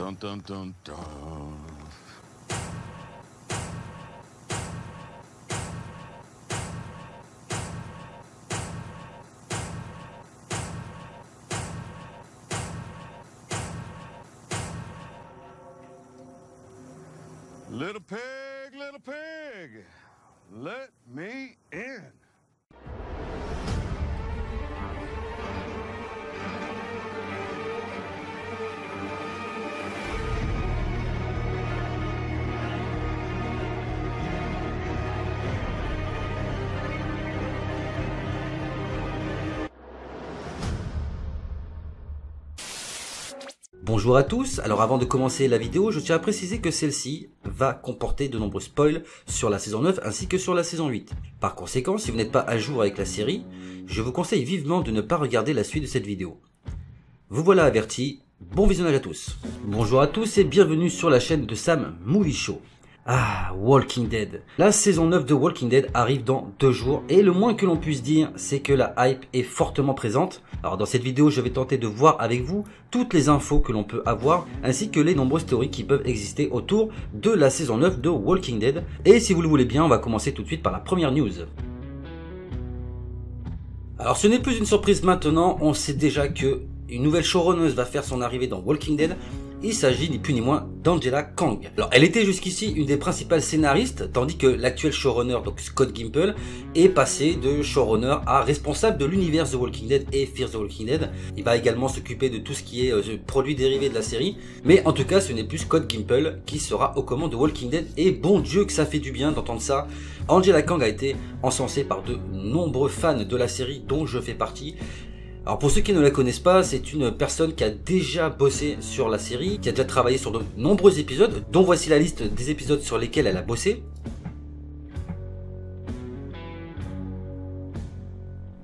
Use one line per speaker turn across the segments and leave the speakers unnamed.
Dun, dun, dun, dun. Little pig, let me in.
Bonjour à tous, alors avant de commencer la vidéo, je tiens à préciser que celle-ci va comporter de nombreux spoils sur la saison 9 ainsi que sur la saison 8. Par conséquent, si vous n'êtes pas à jour avec la série, je vous conseille vivement de ne pas regarder la suite de cette vidéo. Vous voilà avertis, bon visionnage à tous. Bonjour à tous et bienvenue sur la chaîne de Sam Movie Show. Ah, Walking Dead. La saison 9 de Walking Dead arrive dans 2 jours et le moins que l'on puisse dire, c'est que la hype est fortement présente. Alors dans cette vidéo, je vais tenter de voir avec vous toutes les infos que l'on peut avoir ainsi que les nombreuses théories qui peuvent exister autour de la saison 9 de Walking Dead. Et si vous le voulez bien, on va commencer tout de suite par la première news. Alors ce n'est plus une surprise maintenant, on sait déjà que une nouvelle showrunneuse va faire son arrivée dans Walking Dead. Il s'agit ni plus ni moins d'Angela Kang. Alors elle était jusqu'ici une des principales scénaristes, tandis que l'actuel showrunner, donc Scott Gimple, est passé de showrunner à responsable de l'univers The Walking Dead et Fear the Walking Dead. Il va également s'occuper de tout ce qui est produits dérivés de la série, mais en tout cas ce n'est plus Scott Gimple qui sera aux commandes de Walking Dead, et bon Dieu que ça fait du bien d'entendre ça. Angela Kang a été encensée par de nombreux fans de la série dont je fais partie. Alors pour ceux qui ne la connaissent pas, c'est une personne qui a déjà bossé sur la série, qui a déjà travaillé sur de nombreux épisodes, dont voici la liste des épisodes sur lesquels elle a bossé.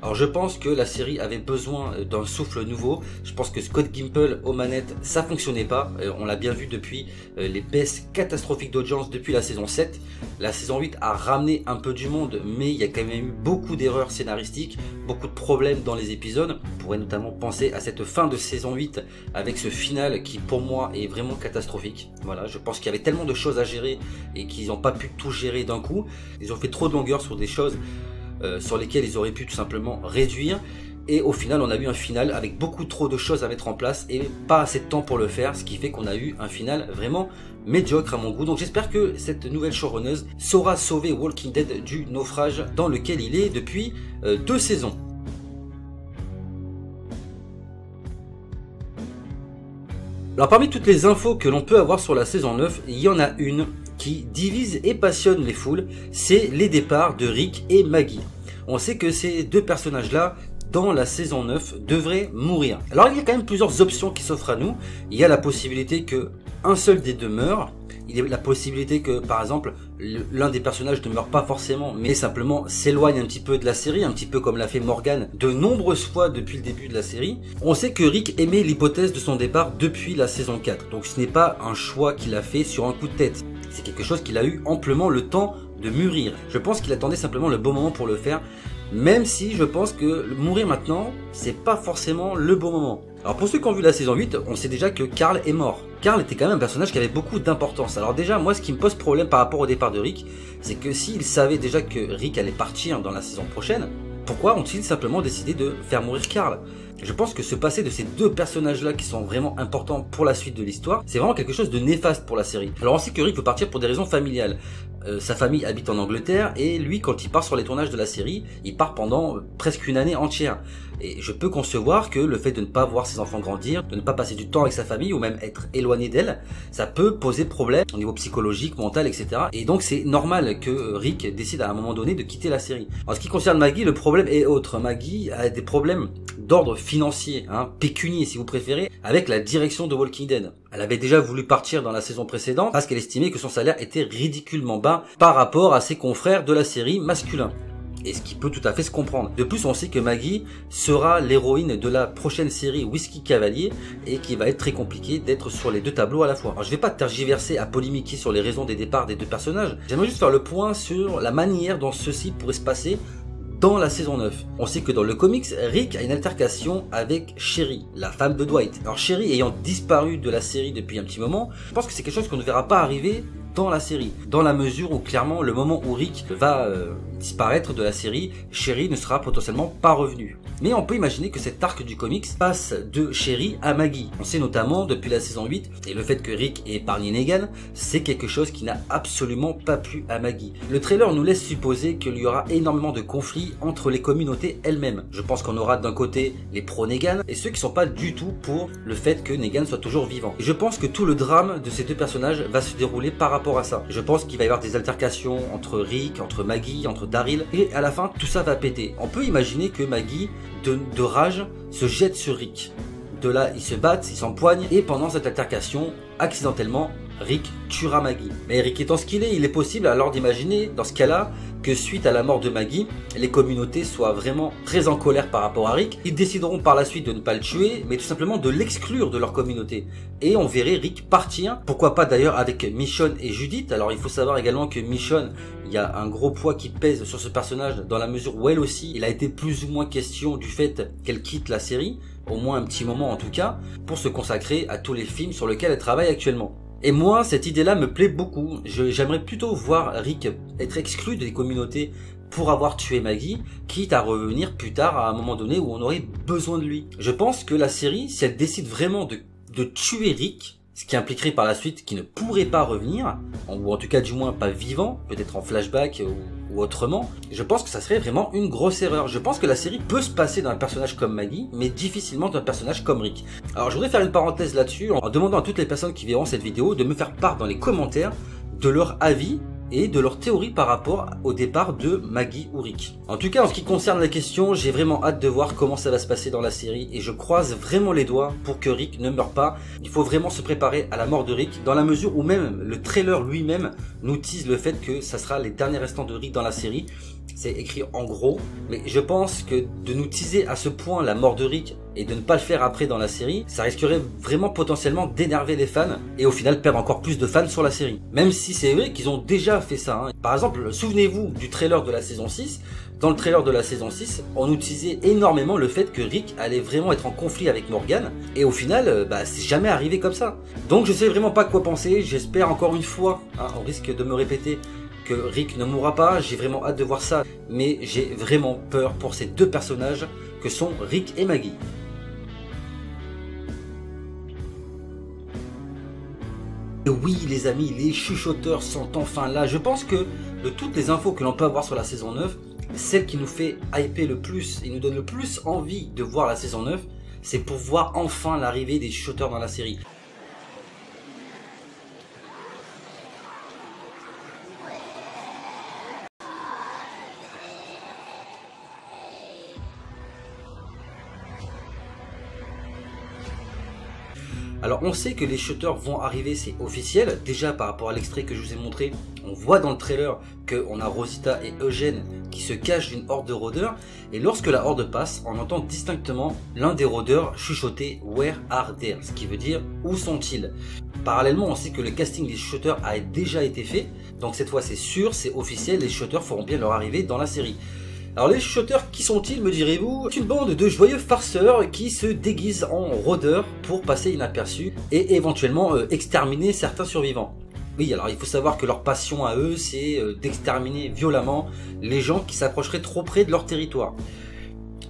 Alors je pense que la série avait besoin d'un souffle nouveau. Je pense que Scott Gimple aux manettes, ça fonctionnait pas. On l'a bien vu depuis les baisses catastrophiques d'audience depuis la saison 7. La saison 8 a ramené un peu du monde, mais il y a quand même eu beaucoup d'erreurs scénaristiques, beaucoup de problèmes dans les épisodes. On pourrait notamment penser à cette fin de saison 8 avec ce final qui pour moi est vraiment catastrophique. Voilà, je pense qu'il y avait tellement de choses à gérer et qu'ils n'ont pas pu tout gérer d'un coup. Ils ont fait trop de longueur sur des choses sur lesquels ils auraient pu tout simplement réduire, et au final on a eu un final avec beaucoup trop de choses à mettre en place et pas assez de temps pour le faire, ce qui fait qu'on a eu un final vraiment médiocre à mon goût. Donc j'espère que cette nouvelle showrunneuse saura sauver Walking Dead du naufrage dans lequel il est depuis 2 saisons. Alors parmi toutes les infos que l'on peut avoir sur la saison 9, il y en a une qui divise et passionne les foules, c'est les départs de Rick et Maggie. On sait que ces deux personnages-là, dans la saison 9, devraient mourir. Alors il y a quand même plusieurs options qui s'offrent à nous. Il y a la possibilité que un seul des deux meure. Il y a la possibilité que, par exemple, l'un des personnages ne meure pas forcément, mais simplement s'éloigne un petit peu de la série, un petit peu comme l'a fait Morgan de nombreuses fois depuis le début de la série. On sait que Rick émet l'hypothèse de son départ depuis la saison 4, donc ce n'est pas un choix qu'il a fait sur un coup de tête. C'est quelque chose qu'il a eu amplement le temps de mûrir. Je pense qu'il attendait simplement le bon moment pour le faire, même si je pense que mourir maintenant, c'est pas forcément le bon moment. Alors pour ceux qui ont vu la saison 8, on sait déjà que Carl est mort. Carl était quand même un personnage qui avait beaucoup d'importance. Alors déjà, moi ce qui me pose problème par rapport au départ de Rick, c'est que s'il savait déjà que Rick allait partir dans la saison prochaine, pourquoi ont-ils simplement décidé de faire mourir Carl ? Je pense que se passer de ces deux personnages-là qui sont vraiment importants pour la suite de l'histoire, c'est vraiment quelque chose de néfaste pour la série. Alors on sait que Rick veut partir pour des raisons familiales. Sa famille habite en Angleterre et lui, quand il part sur les tournages de la série, il part pendant presque une année entière. Et je peux concevoir que le fait de ne pas voir ses enfants grandir, de ne pas passer du temps avec sa famille ou même être éloigné d'elle, ça peut poser problème au niveau psychologique, mental, etc. Et donc c'est normal que Rick décide à un moment donné de quitter la série. En ce qui concerne Maggie, le problème est autre. Maggie a des problèmes d'ordre financier, pécunier si vous préférez, avec la direction de Walking Dead. Elle avait déjà voulu partir dans la saison précédente parce qu'elle estimait que son salaire était ridiculement bas par rapport à ses confrères de la série masculins. Et ce qui peut tout à fait se comprendre. De plus, on sait que Maggie sera l'héroïne de la prochaine série Whiskey Cavalier et qu'il va être très compliqué d'être sur les deux tableaux à la fois. Alors je vais pas tergiverser à polémiquer sur les raisons des départs des deux personnages. J'aimerais juste faire le point sur la manière dont ceci pourrait se passer dans la saison 9. On sait que dans le comics, Rick a une altercation avec Sherry, la femme de Dwight. Alors Sherry ayant disparu de la série depuis un petit moment, je pense que c'est quelque chose qu'on ne verra pas arriver dans la série, dans la mesure où clairement le moment où Rick va disparaître de la série, Sherry ne sera potentiellement pas revenue. Mais on peut imaginer que cet arc du comics passe de Sherry à Maggie. On sait notamment depuis la saison 8, et le fait que Rick ait épargné Negan, c'est quelque chose qui n'a absolument pas plu à Maggie. Le trailer nous laisse supposer qu'il y aura énormément de conflits entre les communautés elles-mêmes. Je pense qu'on aura d'un côté les pro-Negan et ceux qui sont pas du tout pour le fait que Negan soit toujours vivant. Et je pense que tout le drame de ces deux personnages va se dérouler par rapport à ça. Je pense qu'il va y avoir des altercations entre Rick, entre Maggie, entre Daryl, et à la fin tout ça va péter. On peut imaginer que Maggie, de rage, se jette sur Rick. De là, ils se battent, ils s'empoignent, et pendant cette altercation, accidentellement, Rick tuera Maggie. Mais Rick étant ce qu'il est, il est possible alors d'imaginer, dans ce cas-là, que suite à la mort de Maggie, les communautés soient vraiment très en colère par rapport à Rick. Ils décideront par la suite de ne pas le tuer, mais tout simplement de l'exclure de leur communauté. Et on verrait Rick partir, pourquoi pas d'ailleurs avec Michonne et Judith. Alors il faut savoir également que Michonne, il y a un gros poids qui pèse sur ce personnage, dans la mesure où elle aussi, il a été plus ou moins question du fait qu'elle quitte la série, au moins un petit moment en tout cas, pour se consacrer à tous les films sur lesquels elle travaille actuellement. Et moi, cette idée-là me plaît beaucoup. J'aimerais plutôt voir Rick être exclu des communautés pour avoir tué Maggie, quitte à revenir plus tard à un moment donné où on aurait besoin de lui. Je pense que la série, si elle décide vraiment de tuer Rick, ce qui impliquerait par la suite qu'il ne pourrait pas revenir, ou en tout cas du moins pas vivant, peut-être en flashback ou autrement, je pense que ça serait vraiment une grosse erreur. Je pense que la série peut se passer d'un personnage comme Maggie, mais difficilement d'un personnage comme Rick. Alors je voudrais faire une parenthèse là-dessus en demandant à toutes les personnes qui verront cette vidéo de me faire part dans les commentaires de leur avis et de leur théorie par rapport au départ de Maggie ou Rick. En tout cas, en ce qui concerne la question, j'ai vraiment hâte de voir comment ça va se passer dans la série et je croise vraiment les doigts pour que Rick ne meure pas. Il faut vraiment se préparer à la mort de Rick dans la mesure où même le trailer lui-même nous tease le fait que ça sera les derniers restants de Rick dans la série. C'est écrit en gros, mais je pense que de nous teaser à ce point la mort de Rick et de ne pas le faire après dans la série, ça risquerait vraiment potentiellement d'énerver les fans et au final perdre encore plus de fans sur la série. Même si c'est vrai qu'ils ont déjà fait ça. Hein. Par exemple, souvenez-vous du trailer de la saison 6. Dans le trailer de la saison 6, on nous teasait énormément le fait que Rick allait vraiment être en conflit avec Morgan et au final, c'est jamais arrivé comme ça. Donc je sais vraiment pas quoi penser, j'espère encore une fois, hein, on risque de me répéter, que Rick ne mourra pas, j'ai vraiment hâte de voir ça, mais j'ai vraiment peur pour ces deux personnages que sont Rick et Maggie. Et oui les amis, les chuchoteurs sont enfin là. Je pense que de toutes les infos que l'on peut avoir sur la saison 9, celle qui nous fait hyper le plus et nous donne le plus envie de voir la saison 9, c'est pour voir enfin l'arrivée des chuchoteurs dans la série. Alors on sait que les shooters vont arriver, c'est officiel. Déjà par rapport à l'extrait que je vous ai montré, on voit dans le trailer qu'on a Rosita et Eugène qui se cachent d'une horde de rôdeurs. Et lorsque la horde passe, on entend distinctement l'un des rôdeurs chuchoter « Where are they ?» ce qui veut dire « Où sont-ils » Parallèlement, on sait que le casting des shooters a déjà été fait. Donc cette fois c'est sûr, c'est officiel, les shooters feront bien leur arrivée dans la série. Alors les chuchoteurs, qui sont-ils, me direz-vous? C'est une bande de joyeux farceurs qui se déguisent en rôdeurs pour passer inaperçus et éventuellement exterminer certains survivants. Oui, alors il faut savoir que leur passion à eux, c'est d'exterminer violemment les gens qui s'approcheraient trop près de leur territoire.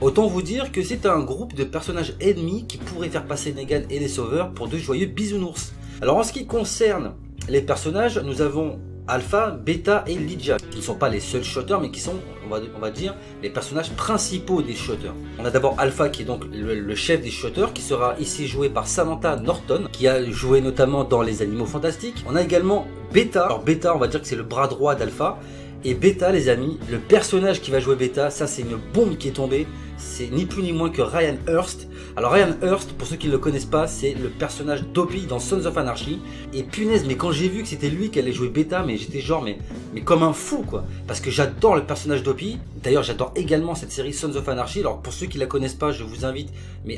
Autant vous dire que c'est un groupe de personnages ennemis qui pourraient faire passer Negan et les sauveurs pour de joyeux bisounours. Alors en ce qui concerne les personnages, nous avons Alpha, Beta et Lydia, qui ne sont pas les seuls shooters, mais qui sont, on va dire, les personnages principaux des shooters. On a d'abord Alpha, qui est donc le chef des shooters, qui sera ici joué par Samantha Norton, qui a joué notamment dans Les Animaux Fantastiques. On a également Beta. Alors Beta, on va dire que c'est le bras droit d'Alpha. Et Beta, les amis, le personnage qui va jouer Beta, ça c'est une bombe qui est tombée. c'est ni plus ni moins que Ryan Hurst. Alors Ryan Hurst, pour ceux qui ne le connaissent pas, c'est le personnage d'Opie dans Sons of Anarchy. Et punaise, mais quand j'ai vu que c'était lui qui allait jouer Beta, mais j'étais genre, mais comme un fou quoi. Parce que j'adore le personnage d'Opie. D'ailleurs, j'adore également cette série Sons of Anarchy. Alors pour ceux qui la connaissent pas, je vous invite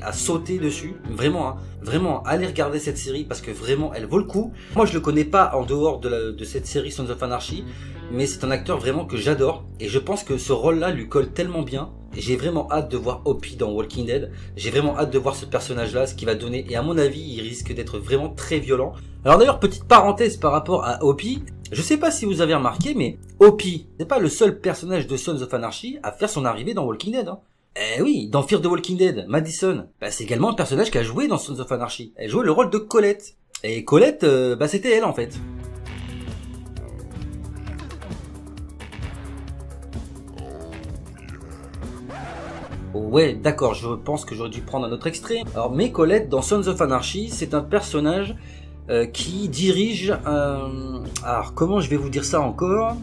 à sauter dessus. Vraiment, hein, vraiment, allez regarder cette série parce que vraiment, elle vaut le coup. Moi, je le connais pas en dehors de cette série Sons of Anarchy. Mais c'est un acteur vraiment que j'adore. Et je pense que ce rôle-là lui colle tellement bien. J'ai vraiment hâte de voir Opie dans Walking Dead. J'ai vraiment hâte de voir ce personnage-là, ce qu'il va donner. Et à mon avis, il risque d'être vraiment très violent. Alors d'ailleurs, petite parenthèse par rapport à Opie. Je sais pas si vous avez remarqué, mais Opie n'est pas le seul personnage de Sons of Anarchy à faire son arrivée dans Walking Dead. Hein. Eh oui, dans Fear the Walking Dead, Madison, c'est également un personnage qui a joué dans Sons of Anarchy. Elle jouait le rôle de Colette. Et Colette, c'était elle en fait. Ouais, d'accord, je pense que j'aurais dû prendre un autre extrait. Alors, mais Colette, dans Sons of Anarchy, c'est un personnage qui dirige un... Alors, comment je vais vous dire ça encore ?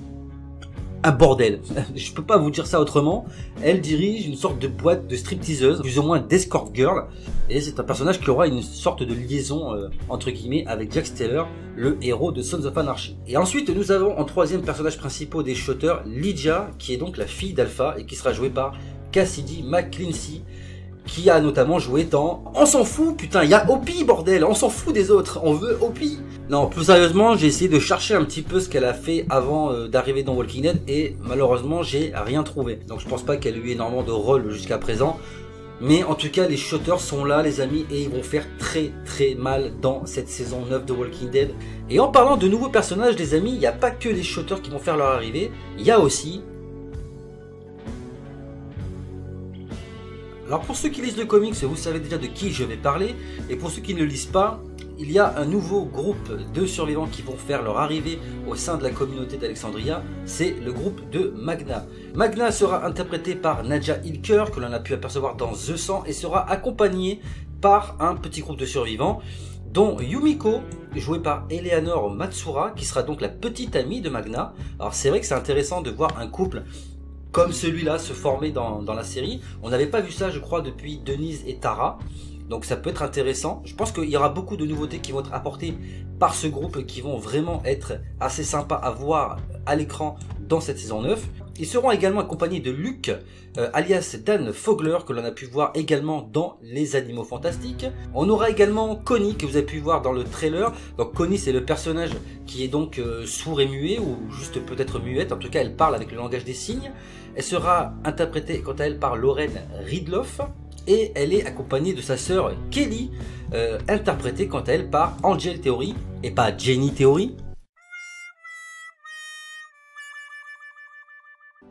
Un bordel. Je peux pas vous dire ça autrement. Elle dirige une sorte de boîte de stripteaseuse, plus ou moins d'escort girl. Et c'est un personnage qui aura une sorte de liaison, entre guillemets, avec Jack Steller, le héros de Sons of Anarchy. Et ensuite, nous avons en troisième personnage principal des shooters, Lydia, qui est donc la fille d'Alpha et qui sera jouée par Cassidy McClincy, qui a notamment joué dans... On s'en fout, putain, il y a Opie, bordel, on s'en fout des autres, on veut Opie. Non, plus sérieusement, j'ai essayé de chercher un petit peu ce qu'elle a fait avant d'arriver dans Walking Dead, et malheureusement, j'ai rien trouvé. Donc je pense pas qu'elle ait eu énormément de rôles jusqu'à présent. Mais en tout cas, les shooters sont là, les amis, et ils vont faire très très mal dans cette saison 9 de Walking Dead. Et en parlant de nouveaux personnages, les amis, il n'y a pas que les shooters qui vont faire leur arrivée, il y a aussi... Alors pour ceux qui lisent le comics, vous savez déjà de qui je vais parler, et pour ceux qui ne le lisent pas, il y a un nouveau groupe de survivants qui vont faire leur arrivée au sein de la communauté d'Alexandria, c'est le groupe de Magna. Magna sera interprété par Nadja Hilker, que l'on a pu apercevoir dans The 100, et sera accompagné par un petit groupe de survivants, dont Yumiko, jouée par Eleanor Matsura, qui sera donc la petite amie de Magna. Alors c'est vrai que c'est intéressant de voir un couple comme celui-là se former dans la série. On n'avait pas vu ça, je crois, depuis Denise et Tara. Donc ça peut être intéressant. Je pense qu'il y aura beaucoup de nouveautés qui vont être apportées par ce groupe qui vont vraiment être assez sympas à voir à l'écran dans cette saison 9. Ils seront également accompagnés de Luke, alias Dan Fogler, que l'on a pu voir également dans Les Animaux Fantastiques. On aura également Connie, que vous avez pu voir dans le trailer. Donc Connie, c'est le personnage qui est donc sourd et muet, ou juste peut-être muette. En tout cas, elle parle avec le langage des signes. Elle sera interprétée quant à elle par Lauren Ridloff. Et elle est accompagnée de sa sœur Kelly, interprétée quant à elle par Angel Theory, et pas Jenny Theory.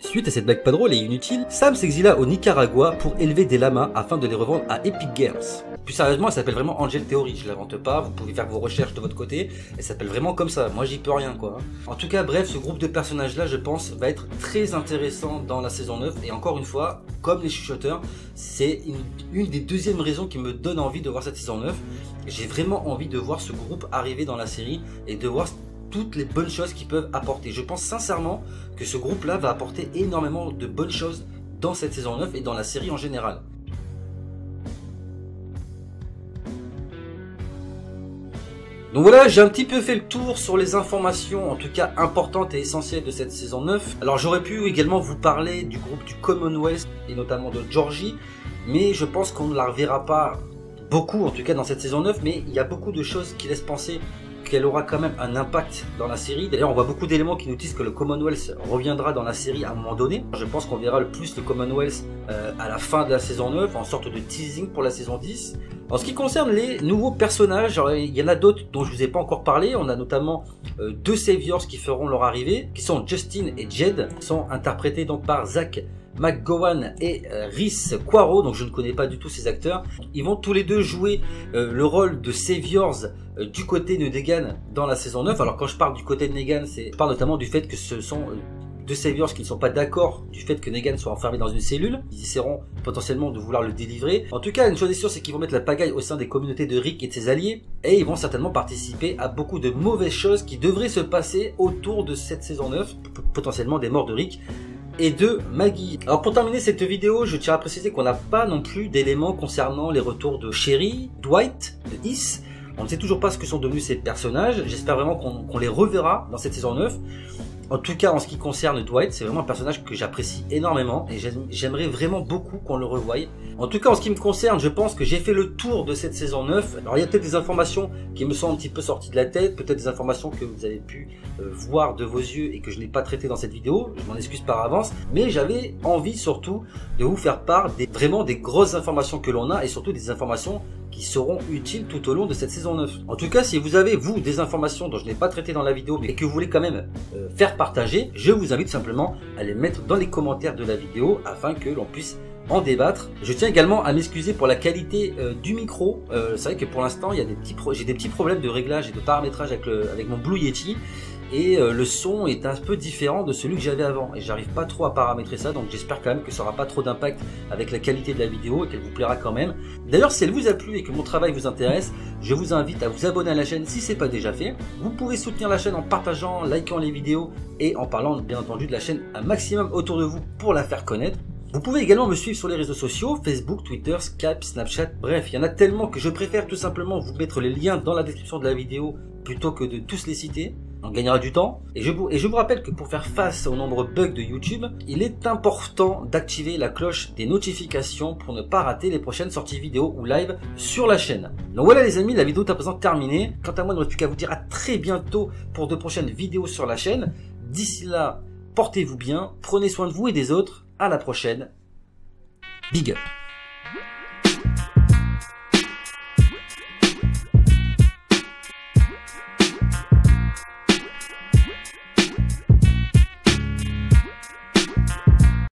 Suite à cette blague pas drôle et inutile, Sam s'exila au Nicaragua pour élever des lamas afin de les revendre à Epic Games. Plus sérieusement, elle s'appelle vraiment Angel Theory, je l'invente pas, vous pouvez faire vos recherches de votre côté, elle s'appelle vraiment comme ça, moi j'y peux rien quoi. En tout cas, bref, ce groupe de personnages là, je pense, va être très intéressant dans la saison 9, et encore une fois, comme les chuchoteurs, c'est une des deuxièmes raisons qui me donne envie de voir cette saison 9. J'ai vraiment envie de voir ce groupe arriver dans la série, et de voir toutes les bonnes choses qu'ils peuvent apporter. Je pense sincèrement que ce groupe-là va apporter énormément de bonnes choses dans cette saison 9 et dans la série en général. Donc voilà, j'ai un petit peu fait le tour sur les informations, en tout cas importantes et essentielles de cette saison 9. Alors j'aurais pu également vous parler du groupe du Commonwealth et notamment de Georgie, mais je pense qu'on ne la reverra pas beaucoup, en tout cas dans cette saison 9, mais il y a beaucoup de choses qui laissent penser qu'elle aura quand même un impact dans la série. D'ailleurs, on voit beaucoup d'éléments qui nous disent que le Commonwealth reviendra dans la série à un moment donné. Je pense qu'on verra le plus le Commonwealth à la fin de la saison 9, en sorte de teasing pour la saison 10. En ce qui concerne les nouveaux personnages, il y en a d'autres dont je vous ai pas encore parlé. On a notamment deux Saviors qui feront leur arrivée, qui sont Justin et Jed, qui sont interprétés donc par Zach McGowan et Rhys Quarro, donc je ne connais pas du tout ces acteurs. Ils vont tous les deux jouer le rôle de Saviors du côté de Negan dans la saison 9. Alors quand je parle du côté de Negan, je parle notamment du fait que ce sont deux Saviors qui ne sont pas d'accord du fait que Negan soit enfermé dans une cellule. Ils essaieront potentiellement de vouloir le délivrer. En tout cas, une chose est sûre, c'est qu'ils vont mettre la pagaille au sein des communautés de Rick et de ses alliés, et ils vont certainement participer à beaucoup de mauvaises choses qui devraient se passer autour de cette saison 9, potentiellement des morts de Rick. et de Maggie. Alors pour terminer cette vidéo, je tiens à préciser qu'on n'a pas non plus d'éléments concernant les retours de Sherry, Dwight, de Is. On ne sait toujours pas ce que sont devenus ces personnages. J'espère vraiment qu'on les reverra dans cette saison 9. En tout cas, en ce qui concerne Dwight, c'est vraiment un personnage que j'apprécie énormément et j'aimerais vraiment beaucoup qu'on le revoie. En tout cas, en ce qui me concerne, je pense que j'ai fait le tour de cette saison 9. Alors, il y a peut-être des informations qui me sont un petit peu sorties de la tête, peut-être des informations que vous avez pu voir de vos yeux et que je n'ai pas traitées dans cette vidéo. Je m'en excuse par avance, mais j'avais envie surtout de vous faire part vraiment des grosses informations que l'on a et surtout des informations qui seront utiles tout au long de cette saison 9. En tout cas, si vous avez, vous, des informations dont je n'ai pas traité dans la vidéo, mais que vous voulez quand même faire partager, je vous invite simplement à les mettre dans les commentaires de la vidéo afin que l'on puisse en débattre. Je tiens également à m'excuser pour la qualité du micro. C'est vrai que pour l'instant, j'ai des petits problèmes de réglage et de paramétrage avec mon Blue Yeti. Et le son est un peu différent de celui que j'avais avant et j'arrive pas trop à paramétrer ça, donc j'espère quand même que ça n'aura pas trop d'impact avec la qualité de la vidéo et qu'elle vous plaira quand même. D'ailleurs, si elle vous a plu et que mon travail vous intéresse, je vous invite à vous abonner à la chaîne si c'est pas déjà fait. Vous pouvez soutenir la chaîne en partageant, likant les vidéos et en parlant bien entendu de la chaîne un maximum autour de vous pour la faire connaître. Vous pouvez également me suivre sur les réseaux sociaux, Facebook, Twitter, Skype, Snapchat, bref, il y en a tellement que je préfère tout simplement vous mettre les liens dans la description de la vidéo plutôt que de tous les citer. On gagnera du temps. Et je vous rappelle que pour faire face aux nombreux bugs de YouTube, il est important d'activer la cloche des notifications pour ne pas rater les prochaines sorties vidéo ou live sur la chaîne. Donc voilà les amis, la vidéo est à présent terminée. Quant à moi, il ne me reste plus qu'à vous dire à très bientôt pour de prochaines vidéos sur la chaîne. D'ici là, portez-vous bien, prenez soin de vous et des autres. À la prochaine. Big up.